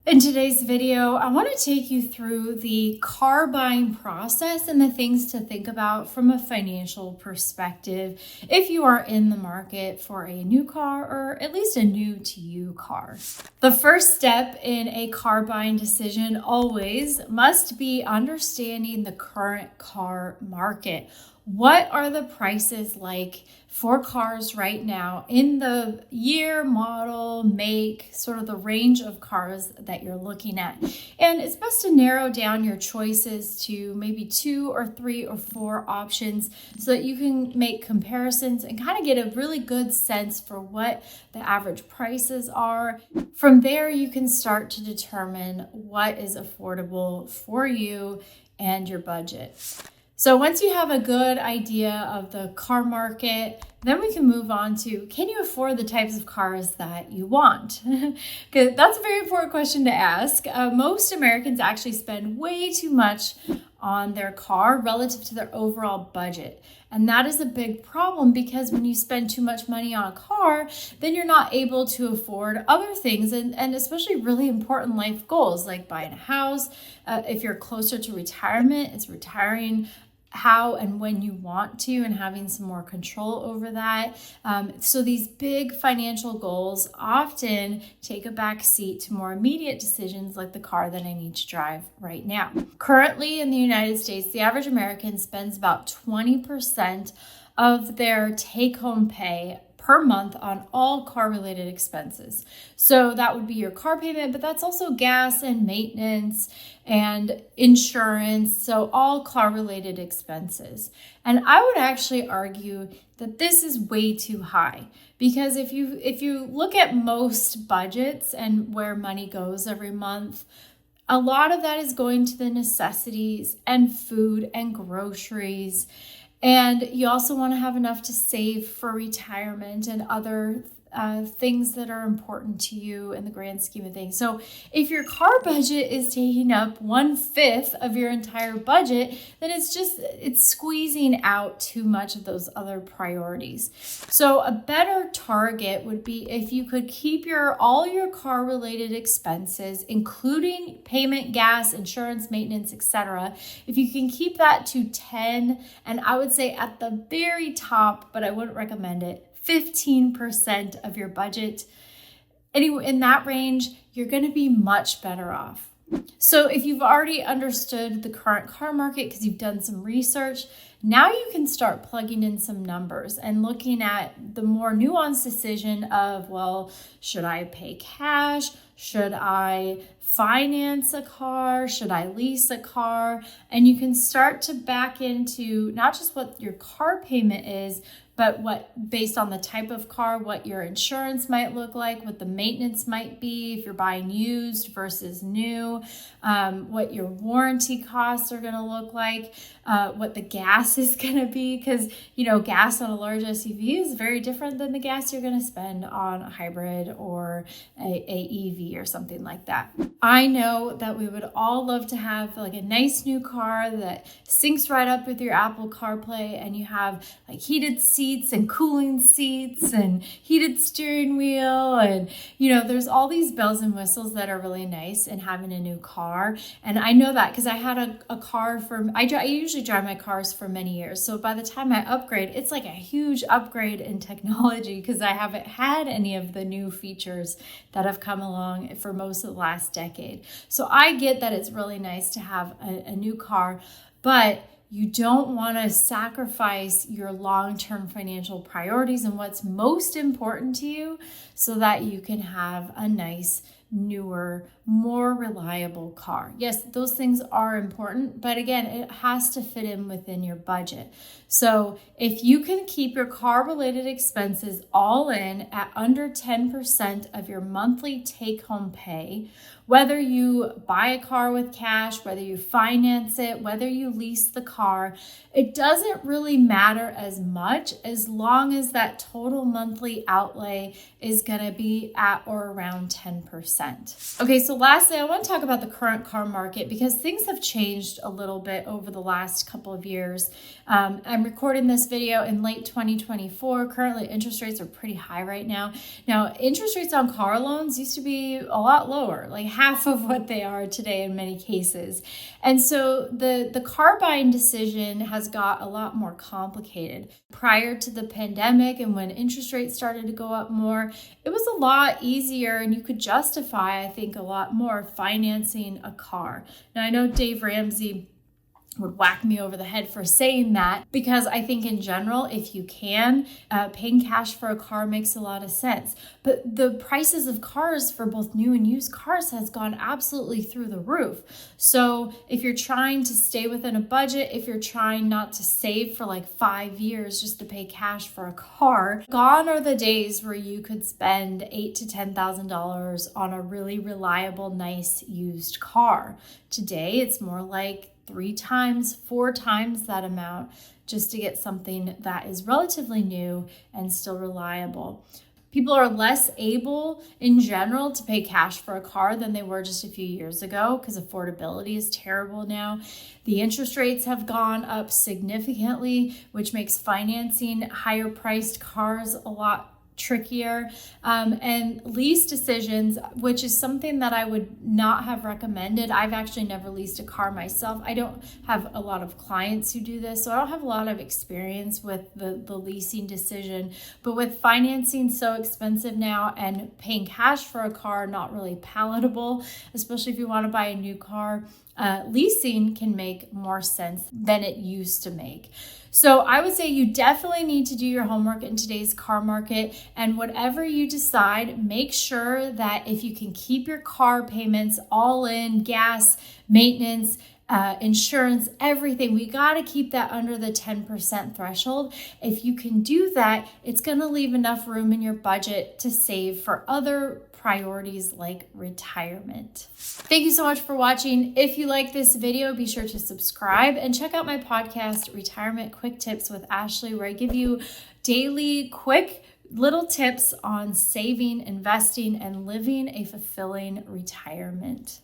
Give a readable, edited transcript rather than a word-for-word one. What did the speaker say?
In today's video, I want to take you through the car buying process and the things to think about from a financial perspective if you are in the market for a new car or at least a new to you car. The first step in a car buying decision always must be understanding the current car market. What are the prices like for cars right now in the year, model, make, sort of the range of cars that you're looking at? And it's best to narrow down your choices to maybe 2 or 3 or 4 options so that you can make comparisons and kind of get a really good sense for what the average prices are. From there, you can start to determine what is affordable for you and your budget. So once you have a good idea of the car market, then we can move on to, can you afford the types of cars that you want? Because that's a very important question to ask. Most Americans actually spend way too much on their car relative to their overall budget. And that is a big problem because when you spend too much money on a car, then you're not able to afford other things and especially really important life goals like buying a house. If you're closer to retirement, it's retiring how and when you want to and having some more control over that. So these big financial goals often take a back seat to more immediate decisions like the car that I need to drive right now. Currently in the United States, the average American spends about 20% of their take-home pay per month on all car-related expenses. So that would be your car payment, but that's also gas and maintenance and insurance, so all car-related expenses. And I would actually argue that this is way too high because if you look at most budgets and where money goes every month, a lot of that is going to the necessities and food and groceries. And you also want to have enough to save for retirement and other things that are important to you in the grand scheme of things. So if your car budget is taking up 1/5 of your entire budget, then it's squeezing out too much of those other priorities. So a better target would be if you could keep all your car related expenses, including payment, gas, insurance, maintenance, etc. If you can keep that to 10, and I would say at the very top, but I wouldn't recommend it, 15% of your budget. Anyway, in that range, you're going to be much better off. So if you've already understood the current car market because you've done some research, now you can start plugging in some numbers and looking at the more nuanced decision of, well, should I pay cash? Should I finance a car? Should I lease a car? And you can start to back into not just what your car payment is, but what, based on the type of car, what your insurance might look like, what the maintenance might be if you're buying used versus new, what your warranty costs are going to look like, what the gas is going to be, because gas on a large SUV is very different than the gas you're going to spend on a hybrid or a EV or something like that. I know that we would all love to have like a nice new car that syncs right up with your Apple CarPlay, and you have like heated seats and cooling seats and heated steering wheel, and there's all these bells and whistles that are really nice in having a new car. And I know that because I had a car I usually drive my cars for many years, so by the time I upgrade, it's like a huge upgrade in technology because I haven't had any of the new features that have come along for most of the last decade. So I get that it's really nice to have a new car, but you don't want to sacrifice your long-term financial priorities and what's most important to you so that you can have a nice, newer, more reliable car. Yes, those things are important, but again, it has to fit in within your budget. So if you can keep your car-related expenses all in at under 10% of your monthly take-home pay, whether you buy a car with cash, whether you finance it, whether you lease the car, it doesn't really matter as much as long as that total monthly outlay is going to be at or around 10%. 10%. Okay, so lastly, I want to talk about the current car market because things have changed a little bit over the last couple of years. I'm recording this video in late 2024. Currently, interest rates are pretty high right now. Now, interest rates on car loans used to be a lot lower, like half of what they are today in many cases. And so the car buying decision has got a lot more complicated. Prior to the pandemic and when interest rates started to go up more, it was a lot easier and you could justify, I think, a lot more financing a car. Now, I know Dave Ramsey would whack me over the head for saying that because I think in general, if you can, paying cash for a car makes a lot of sense. But the prices of cars for both new and used cars has gone absolutely through the roof. So if you're trying to stay within a budget, if you're trying not to save for like 5 years just to pay cash for a car, gone are the days where you could spend $8,000 to $10,000 on a really reliable, nice used car. Today, it's more like 3 times, 4 times that amount just to get something that is relatively new and still reliable. People are less able in general to pay cash for a car than they were just a few years ago because affordability is terrible now. The interest rates have gone up significantly, which makes financing higher priced cars a lot trickier, and lease decisions, which is something that I would not have recommended. I've actually never leased a car myself. I don't have a lot of clients who do this, so I don't have a lot of experience with the leasing decision. But with financing so expensive now and paying cash for a car not really palatable, especially if you want to buy a new car, leasing can make more sense than it used to make. So I would say you definitely need to do your homework in today's car market, and whatever you decide, make sure that if you can keep your car payments all in, gas, maintenance, insurance, everything, we got to keep that under the 10% threshold. If you can do that, it's going to leave enough room in your budget to save for other priorities like retirement. Thank you so much for watching. If you like this video, be sure to subscribe and check out my podcast, Retirement Quick Tips with Ashley, where I give you daily quick little tips on saving, investing, and living a fulfilling retirement.